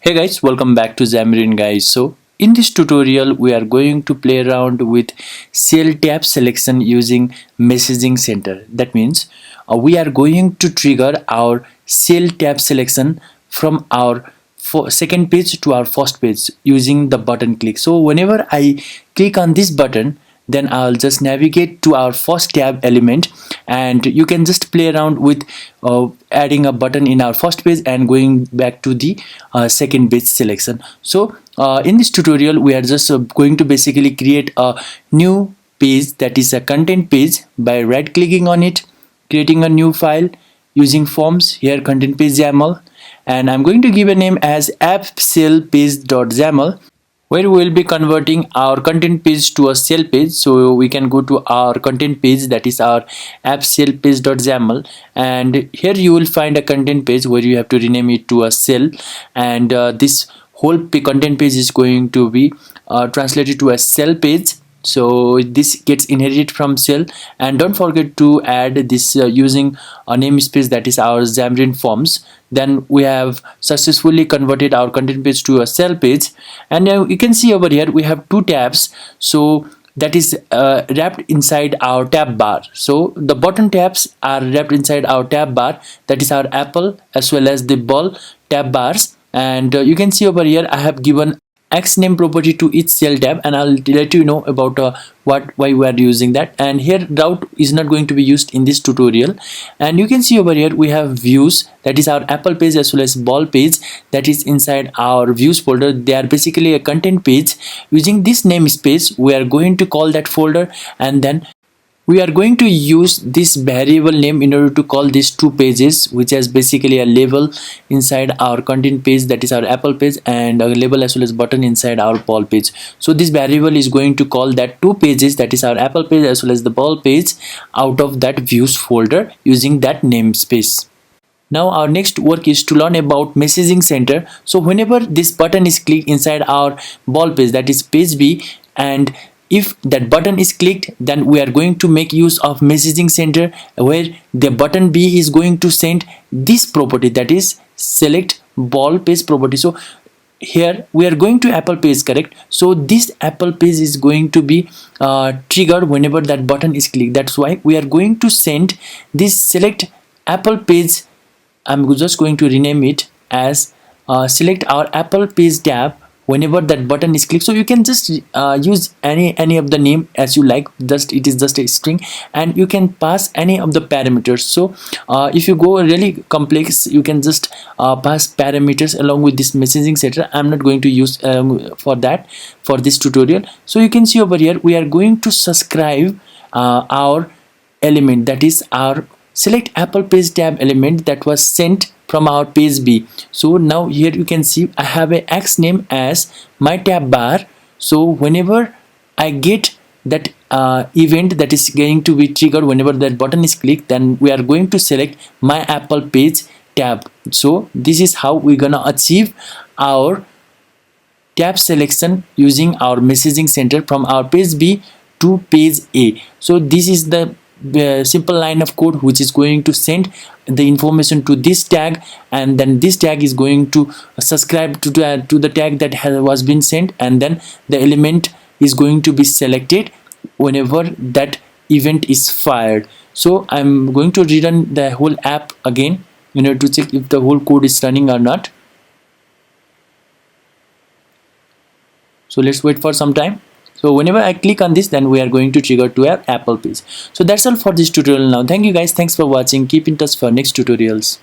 Hey guys, welcome back to Xamarin guys. So in this tutorial we are going to play around with cell tab selection using messaging center. That means we are going to trigger our cell tab selection from our second page to our first page using the button click. So whenever I click on this button, then I'll just navigate to our first tab element, and you can just play around with adding a button in our first page and going back to the second page selection. So in this tutorial we are just going to basically create a new page, that is a content page, by right clicking on it, creating a new file using forms, here content page YAML, and I'm going to give a name as app_cell_page.xaml, where we will be converting our content page to a cell page. So we can go to our content page, that is our app_cell_page.xaml, and here you will find a content page where you have to rename it to a cell, and this whole content page is going to be translated to a cell page. So this gets inherited from cell, and don't forget to add this using a namespace, that is our Xamarin Forms. Then we have successfully converted our content page to a cell page, and now you can see over here we have two tabs, so that is wrapped inside our tab bar. So the bottom tabs are wrapped inside our tab bar, that is our Apple as well as the ball tab bars. And you can see over here I have given X name property to each cell tab, and I'll let you know about why we are using that. And here route is not going to be used in this tutorial. And you can see over here we have views, that is our Apple page as well as ball page, that is inside our views folder. They are basically a content page. Using this namespace we are going to call that folder, and then we are going to use this variable name in order to call these two pages, which has basically a label inside our content page, that is our Apple page, and a label as well as button inside our ball page. So this variable is going to call that two pages, that is our Apple page as well as the ball page, out of that views folder using that namespace. Now our next work is to learn about messaging center. So whenever this button is clicked inside our ball page, that is page B, and if that button is clicked, then we are going to make use of messaging center, where the button B is going to send this property, that is select ball page property. So here we are going to Apple page, correct? So this Apple page is going to be triggered whenever that button is clicked. That's why we are going to send this select Apple page. I'm just going to rename it as select our Apple page tab whenever that button is clicked. So you can just use any of the name as you like, just it is just a string, and you can pass any of the parameters. So if you go really complex, you can just pass parameters along with this messaging center. I'm not going to use for that for this tutorial. So you can see over here we are going to subscribe our element, that is our select Apple page tab element that was sent from our page B. So now here you can see I have a X name as my tab bar. So whenever I get that event that is going to be triggered whenever that button is clicked, then we are going to select my Apple page tab. So this is how we're gonna achieve our tab selection using our messaging center from our page B to page A. So this is the simple line of code which is going to send the information to this tag, and then this tag is going to subscribe to the tag that was been sent, and then the element is going to be selected whenever that event is fired. So I'm going to rerun the whole app again in order to check if the whole code is running or not. So let's wait for some time. So whenever I click on this, then we are going to trigger to our Apple page. So that's all for this tutorial now. Thank you guys. Thanks for watching. Keep in touch for next tutorials.